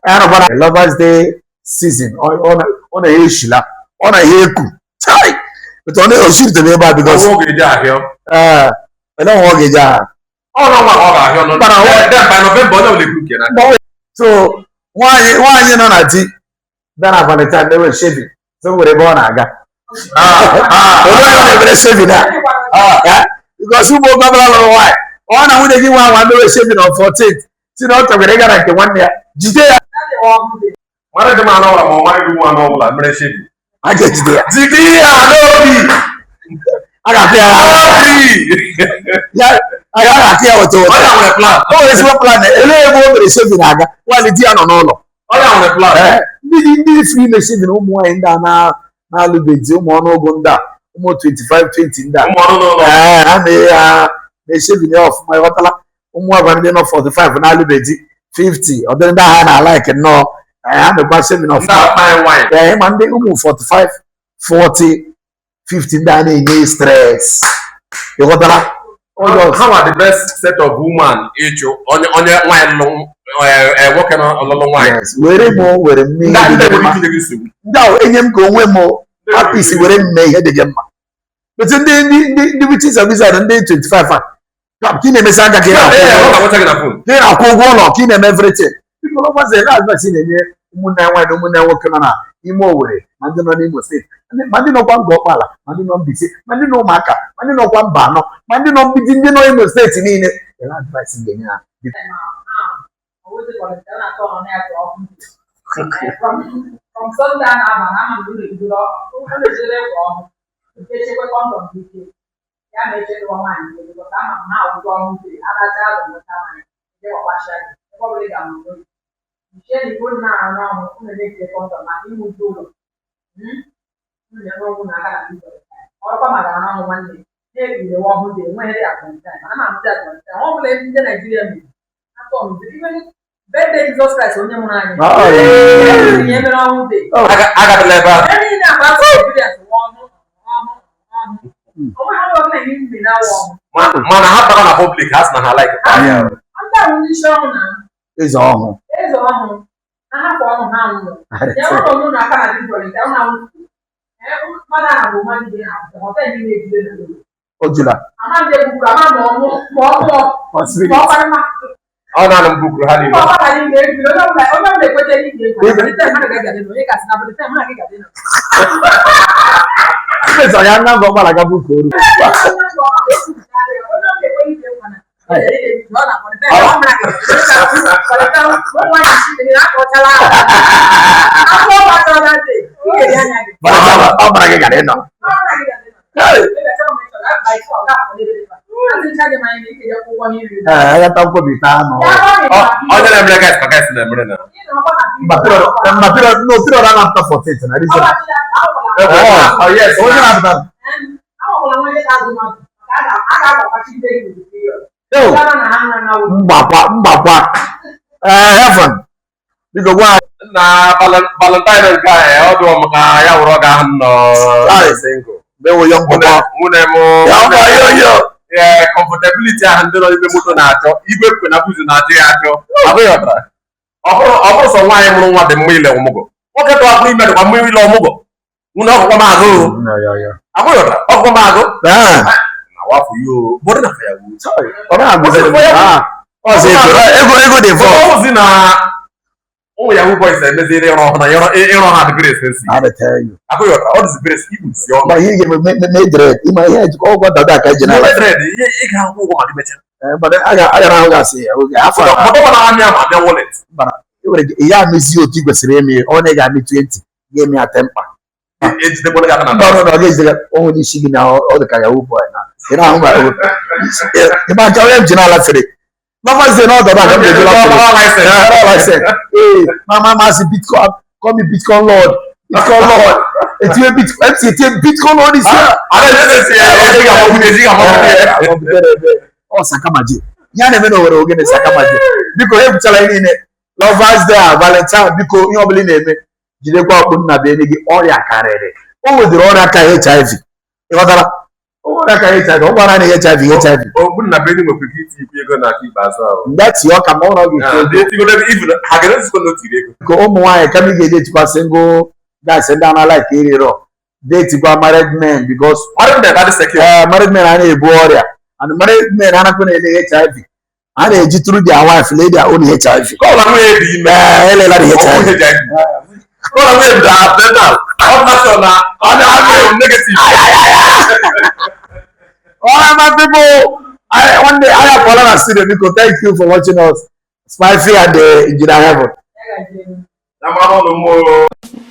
Lovers Day season on a Hishila, on a Heku. But only a shoot to me about because I don't walk a jar. Oh, no, but so why you know that? Then I found the time they were shaving. So we're born aga. Shaving that. Because you both never know why. On I would give one day shaving on 14th. See, not to get like the 1 year. What are the man or my one over? I'm shaving. I get there. I got there. Yeah, I got here. What plan? Oh, it's what plan. Everybody shaving aga. While it's on all. Oh, yeah, on the plan. This free machine no more in that now look at you more no gunda more 25 20 in that and they shaving off my water more than 45 now look at 50 or then that I like it no I'm a shaving off wine Monday 45 40 50 down in stress you got that. How are the best set of woman age on your wine long working on a long wine? Yes, where more where me now in go more happy see where me head again. But in the which is a visa and day 25. Kine me saga here. Here I go on kine me everything. People over there last vaccine here muna working on imo were and no name was it. Mandi no one go pala, mandi no busy, mandi no maka, mandi no one bano, mandi no busy no imo state in it. The advice in the from Sunday, I'm doing it. Birthday Jesus Christ on your mind. I got the level. Man, I have done a public has not like it. I'm not really sure now. It's all. It's all. I have one hand. There are no I can't do it. I don't know. Money there. The hotel you need to do. Ojula. I'm not the book. I'm more. Oh, no, I'm book. How do you know? I am not going like a book. Ela tá comitando. Olha na minha casa, cabeça na Bruna. Mas não tira lá na tua foto, né? Oh, yes. Olha lá, tá. Mbakwa. Heaven. Digo wa na Valentine ka o do mo ka ya woro ga no. Ai single. Be wo young boy. Mune mo. Yo. Yeah, comfortability and the motor nacho. Igwe kwe na buzu na je acho. Abeyotra. Obro so wa emu nwa de mmile omugo. Oke to akwu ime kwa mmile omugo. Unu okwo mago. Yeah. Abeyotra. Okwo mago. Na wa fu yo. Bodo na fa ya wu. Sorry. Ora ago se. O se ego de fo. O si na oh yeah, who boys say they don't have the grace. I tell you. I go all this grace even see. But he give me dread. In my head, all what that I general. Dread. He can go on the better. But I don't say. Okay, I forgot. But I am at the wallet. But yeah, miss you to go see me. Only got me 20. Give me a temper. It's the boy. No. This is only she now. All the kaya boy now. You know how much. You might tell him general say. Mama say no, that I said. Hey, Mama say Bitcoin. Call me Bitcoin Lord. Bitcoin Lord. It's Bitcoin Lord is here. Oh, Sakamaji. You never know where we're going to Sakamaji. Because every child in it, lovers there, Valentine. Because you believe me. You don't go up with na oria carry. Oh, with the oria carry HIV. You know that. HIV. What are HIV? HIV. Oh, wouldn't have been able to keep you going to keep us out. That's your come on. Even I can just go to Go home. Why can we get to a single? That's a down like hero. Date to go married men because married men are a warrior and married men are not going to HIV. And they through their wife, lay their own HIV. Call away the HIV. Call away that better. I'm negative. All my people, one day I have followed us today because thank you for watching us. Spicy and the Engineer Heaven. Yeah,